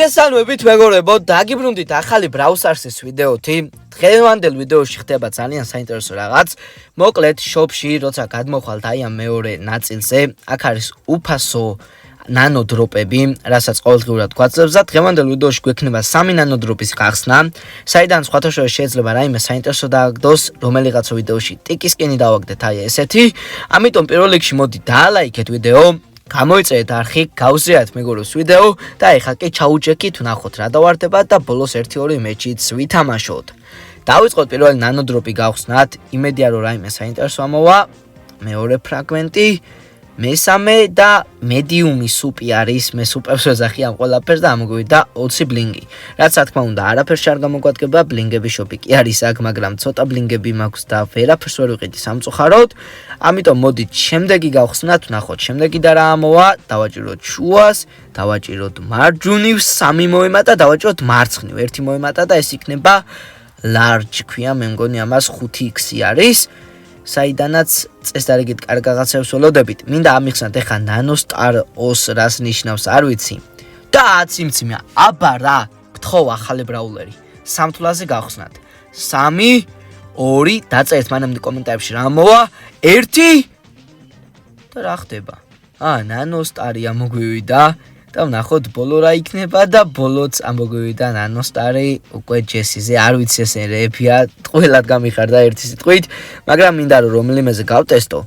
გესალმებით მეგობრებო, დაგიბრუნდით ახალი ბრაუსარსის ვიდეოთი. დღევანდელ ვიდეოში ხდება ძალიან საინტერესო რაღაც. მოკლედ, შოპში, როცა გადმოხვალთ აი ამ მეორე ნაწილზე, აქ არის უფასო ნანო დროპები, რასაც ყოველდღიურად გვაძლევს. დღევანდელ ვიდეოში გვექნება 3 ნანო დროპის გახსნა, საიდან სხვათა შორის შეიძლება რაიმე საინტერესო დააგდოს, რომელიღაცა ვიდეოში ტიკისკენი დავაგდეთ აი ესეთი. ამიტომ პირველ რიგში მოდი დაალაიქეთ ვიდეო. გამოიწერეთ არხი, გავზიარეთ მეგობრებს ვიდეო და ეხლა კი ჩაუჭექით, ვნახოთ რა დავარდება და ბოლოს 1-2 მეჩიც ვითამაშოთ. დავიწყოთ პირველი ნანო დროპი გავხსნათ, იმედია რომ რაიმე საინტერესო ამოვა. მეორე ფრაგმენტი, მესამე და მედიუმი სუპი არის, მე სუპერს ვეძახი ამ ყველაფერს და ამოგვიდა 20 ბლინგი. რაც რა თქმა უნდა, არაფერს არ გამოგვადგება, ბლინგების შოპი კი არის აქ, მაგრამ ცოტა ბლინგები მაქვს და ვერაფერს ვერ ვიყიდი სამწუხაროდ. ამიტომ მოდით შემდეგი გავხსნათ, ვნახოთ შემდეგი და რა ამოვა, დავაჭიროთ შუას, დავაჭიროთ მარჯვნივს, 3 მოემატა, დავაჭიროთ მარცხნივ, 1 მოემატა და ეს იქნება large ქვია, მე მგონი ამას 5x არის. საიდანაც წესდარიგით კარგ რაღაცებს ველოდებით. მინდა ამიხსნათ ეხა ნანოსტარ os რას ნიშნავს არ ვიცი. და აციმციმე, აბა რა, გთხოვ ახალი ბრაულერი. სამთვლაზე გავხსნათ. 3 2 დაწერეთ მანამდე კომენტარებში რა მოვა 1 და რა ხდება? ნანოსტარია მოგვივიდა და ვნახოთ ბოლო რა იქნება და ბოლოც ამოგვივიდა ნანოსტარი უკვე ჯესიზე არ ვიცი ეს რეფია ყველად გამიხარდა ერთი სიტყვით მაგრამ მინდა რომ რომელიმეზე გავტესტო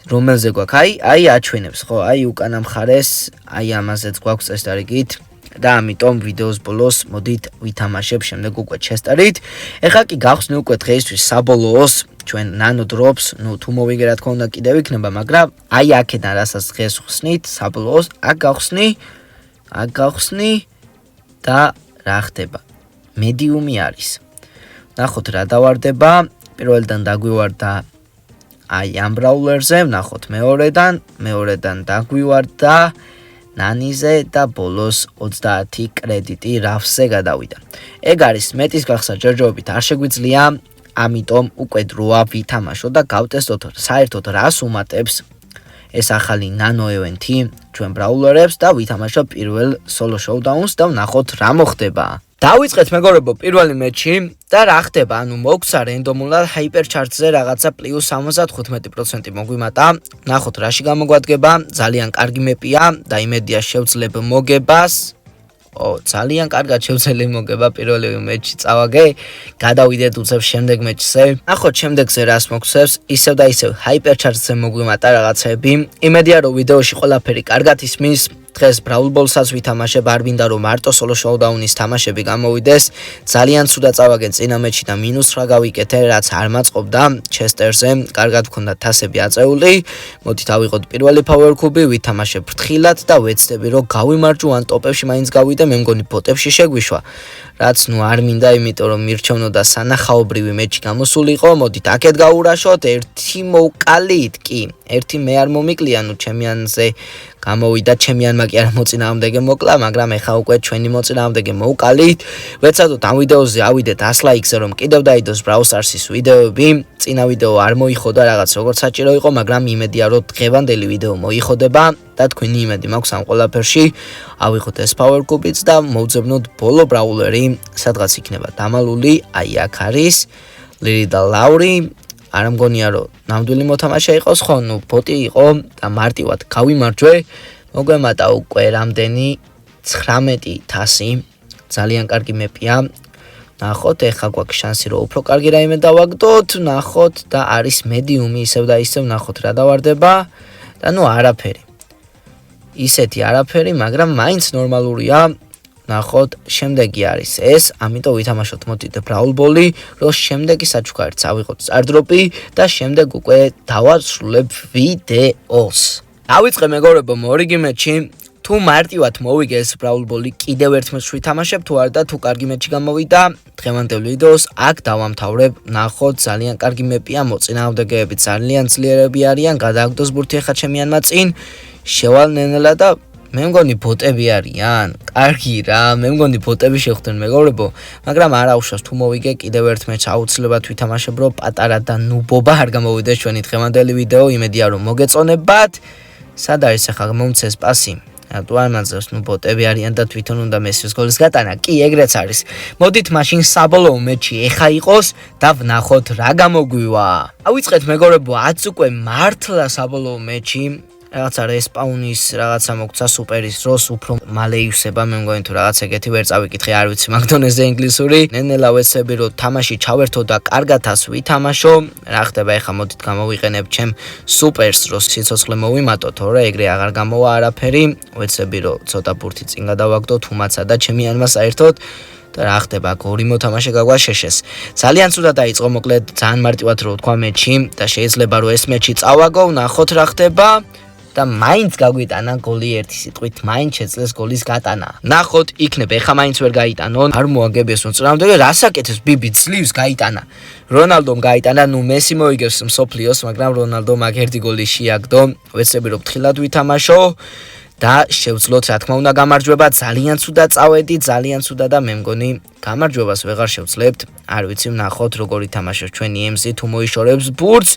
რომელზე გვაქვს აი აჩვენებს ხო აი უკანა მხარეს აი ამაზეც გვაქვს წესდარიგით და ამიტომ ვიდეოს ბოლოს მოდით ვითამაშებ შემდეგ უკვე ჩესტარით ეხლა კი გავხსნი უკვე დღეისთვის საბოლოოს ჩვენ ნანო დროპს თუ მოვიგე რა თქმა უნდა კიდევ იქნება მაგრამ აი აქედან რასაც დღეს ხსნით საბოლოოს აქ გავხსნი და რა ხდება მედიუმი არის ნახოთ რა დავარდება პირველიდან დაგვივარდა აი ამ ბრაულერზე ნახოთ მეორედან დაგვივარდა ნანიზე და ბოლოს 30 კრედიტი რაფზე გადავიდა ეგ არის მეტის გახსნა ჯერჯერობით არ შეგვიძლია ამიტომ უკვე დროა ვითამაშო და გავტესტოთ საერთოდ რას უმატებს ეს ახალი ნანო ევენთი ჩვენ ბრაულერებს და ვითამაშო პირველ სოლო შოუდაუნს და ვნახოთ რა მოხდება. დავიწყეთ მეგობრებო პირველი მეჩი და რა ხდება? ანუ მოგცა რენდომულად ჰაიპერჩარჯზე რაღაცა +75% მოგვიმატა. ვნახოთ რაში გამოგვადგება. ძალიან კარგი მეპია და იმედია შევძლებ მოგებას. ძალიან კარგად შევძლებ მოგება პირველი მეჩი წავაგე. გადავიდეთ უცებ შემდეგ მეჩზე. ნახოთ შემდეგზე რას მოგცევს. ისევ და ისევ ჰაიპერჩარჯზე მოგვიმატა რაღაცები. იმედია რომ ვიდეოში ყველაფერი კარგად ისმის. დღეს Brawl Ball-საც ვითამაშებ, არ მინდა რომ მარტო solo showdown-ის თამაშები გამოვიდეს. ძალიან ცუდა წავაგე წინა მეჩი და -8 გავიკეთე, რაც არ მაწყობდა ჩესტერზე. კარგად ვქონდა თასები აწეული. მოდით ავიღოთ პირველი power cube, ვითამაშებ ფრთხილად და ვეცდები რომ გავიმარჯვო ან ტოპებში მაინც გავიდე, მე მგონი ბოტებში შეგვიშვა. რაც ნუ არ მინდა, იმიტომ რომ მირჩევნოდა სანახაობრივი მეჩი გამოსულიყო. მოდით აქეთ გავურაშოთ, ერთი მოვკალით კი. ერთი მე არ მომიკლია, ნუ ჩემიანზე გამოვიდა ჩემიანმა კი არ მოწინააღმდეგე მოკლა, მაგრამ ეხა უკვე ჩვენი მოწინააღმდეგე მოვკალით. ვეცადოთ ამ ვიდეოზე ავიდეთ 100 ლაიქზე, რომ კიდევ დაიდოს Brawl Stars-ის ვიდეოები. წინა ვიდეო არ მოიხოდა რაღაც როგორც საჭირო იყო, მაგრამ იმედია რომ დღევანდელი ვიდეო მოიხოდება და თქვენი იმედი მაქვს ამ ყველაფერში. ავიღოთ ეს power cube-იც და მოვძებნოთ ბოლო ბრაულერი, სადღაც იქნება დამალული, აი აქ არის ლილი და ლაური. არ მგონია რომ ნამდვილი მოთამაშე იყოს ხო ნუ ბოტი იყო და მარტივად გავიმარჯვე მოგვემატა უკვე რამდენი 19,000 ძალიან კარგი მეპია ნახოთ ეხა გვაქვს შანსი რომ უფრო კარგი რაიმე დავაგდოთ ნახოთ და არის მედიუმი ისევ და ისევ ნახოთ რა დავარდება და ნუ არაფერი ისეთი არაფერი მაგრამ მაინც ნორმალურია ნახოთ, შემდეგი არის ეს, ამიტომ ვითამაშოთ მოდით Brawl Ball-ი, რომ შემდეგი საჩუქარიც ავიღოთ სტარდროპი და შემდეგ უკვე დავასრულებ ვიდეოს. დავიწყე მეგობრებო მორიგი მეჩი, თუ მარტივად მოვიგე ეს Brawl Ball-ი, კიდევ ერთ მეჩს ვითამაშებ, თუ არა და თუ კარგი მეჩი გამოვიდა, დღევანდელ ვიდეოს აქ დავამთავრებ. ნახოთ, ძალიან კარგი მეპია, მოწინააღმდეგეები ძალიან ძლიერები არიან, გადააგდოს ბურთი ახლა ჩემიანმა წინ, შევალ ნენელა და მე მგონი ბოტები არიან. კარგი რა, მე მგონი ბოტები შეხვდნენ მეგობრებო, მაგრამ არ აუშვას თუ მოვიგე კიდევ ერთ მეჩს აუცილებლად ვითამაშებ, რომ პატარა და ნუბობა არ გამოვიდეს ჩვენი დღევანდელი ვიდეო. იმედია რომ მოგეწონებათ. სად არის ახლა მომცეს პასი? რატო არ მაძლევს? ნუ ბოტები არიან და თვითონ უნდა მესის გოლის გატანა. კი, ეგრეც არის. მოდით მაშინ საბოლოო მეჩი ეხა იყოს და ვნახოთ რა გამოგვივა. ავიწყეთ მეგობრებო, 10 უკვე მართლა საბოლოო მეჩი. რაღაცა რესპაუნის რაღაცა მოგცა სუპერის დროს უფრო მალე ივსება მე მგონი თუ რაღაც ეგეთი ვერ წავიკითხე არ ვიცი მაგდონეზე ინგლისური ნენელა ვეცები რომ თამაში ჩავერთო და კარგათას ვითამაშო რა ხდება ეხა მოდით გამოვიყენებ ჩემ სუპერს რომ სიცოცხლე მოვიმატო თორე ეგრე აღარ გამოვა არაფერი ვეცები რომ ცოტა ბურთი წინ გადავაგდო თუმაცა და ჩემიანმა საერთოდ და რა ხდება გორი მოთამაშე გაგვა შეშეს ძალიან ცუდა დაიწყო მოკლედ ძალიან მარტივად რო თქვა მეჩი და შეიძლება რომ ეს მეჩი წავაგო ვნახოთ რა ხდება და მაინც გაგვიტანა გოლი ერთი სიტყვით მაინც შეძლეს გოლის გატანა. ნახოთ იქნებ ეხა მაინც ვერ გაიტანონ. არ მოაგებიეს მოწინააღმდეგე რასაკეთებს ბიბი ძლივს გაიტანა. რონალდომ გაიტანა ნუ მესი მოიგებს მსოფლიოს მაგრამ რონალდო მაგ ერთი გოლი შეაგდო. ვეცები რომ ფრთხილად ვითამაშო და შევძლოთ რა თქმა უნდა გამარჯვება ძალიან ცუდა წავედი ძალიან ცუდა და მე მგონი გამარჯვებას ვეღარ შევძლებთ. არ ვიცი ვნახოთ როგორ ითამაშოს ჩვენი ემზი თუ მოიშორებს ბურთს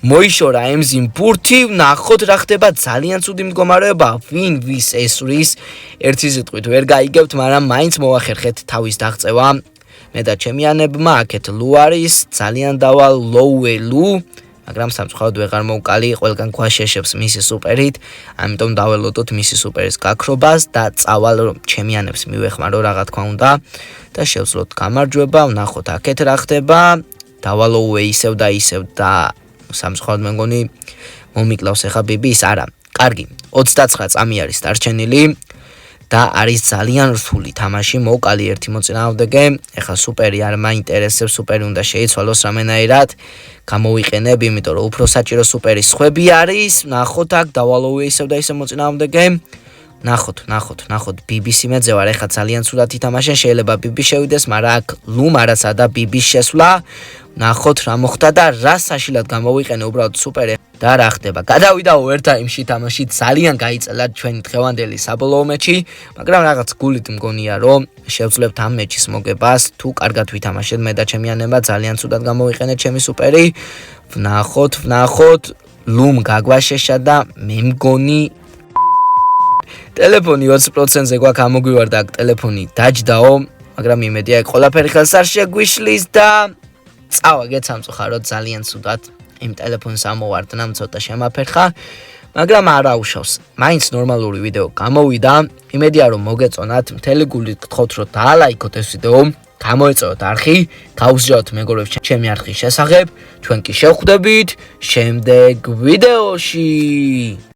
მოიშორა ემზიმ ბურთი ვნახოთ რა ხდება ძალიან ცუდი მდგომარეობა ვინ ვის ესვრის ერთი სიტყვით ვერ გაიგებთ მაგრამ მაინც მოვახერხეთ თავის დაღწევა მე და ჩემიანებმა აქეთ ლუ არის ძალიან დავალ ლოუელუ მაგრამ სამწუხაროდ ვეღარ მოვკალი ყველგან გვაშეშებს მისი სუპერით ამიტომ დაველოდოთ მისი სუპერის გაქრობას და წავალ რომ ჩემიანებს მივეხმარო რა თქმა უნდა და შევძლოთ გამარჯვება ვნახოთ აქეთ რა ხდება დავალოუე ისევ და სამწუხაროდ მე მგონი მომიკლავს ახლა ბიბის არა კარგი 29 წამი არის დარჩენილი და არის ძალიან რთული თამაში მოვკალი ერთი მოწინააღმდეგე ახლა სუპერი არ მაინტერესებს სუპერი უნდა შეიცვალოს რამენაირად გამოვიყენებ იმიტომ რომ უფრო საჭირო სუპერის ხვები არის ნახოთ აქ დავალოუე ისევ და ისევ მოწინააღმდეგე ნახოთ BBC მეძე ვარ ახლა ძალიან ცუდად ითამაშენ შეიძლება BBC შევიდეს მაგრამ აქ ლუმ არასა და BBC შესვლა ნახოთ რა მოხდა და რა საშილად გამოვიყენე უბრალოდ სუპერი და რა ხდება გადავიდაო ერთ ტაიმში თამაში ძალიან გაიწელა ჩვენი დღევანდელი საბოლოო მეჩი მაგრამ რაღაც გულით მგონია რომ შევძლებთ ამ მეჩის მოგებას თუ კარგად ვითამაშეთ მე და ჩემიანება ძალიან ცუდად გამოვიყენეთ ჩემი სუპერი ვნახოთ ლუმ გაგვაშეშა და მე მგონი ტელეფონი 20%-ზე გვაქვს ამოგვივარდა აქ ტელეფონი დაჯდაო მაგრამ იმედია ეგ ყველაფერი ხელს არ შეგვიშლის და წავაგეთ სამწუხაროდ ძალიან ცუდად იმ ტელეფონს ამოვარდნამ ცოტა შემაფერხა მაგრამ არ აუშავს მაინც ნორმალური ვიდეო გამოვიდა იმედია რომ მოგეწონათ მთელი გულით გთხოვთ რომ დაალაიქოთ ეს ვიდეო გამოეწევოთ არხი გაუსჯელოთ მეგობრებს ჩემი არხის შესახებ ჩვენ კი შევხვდებით შემდეგ ვიდეოში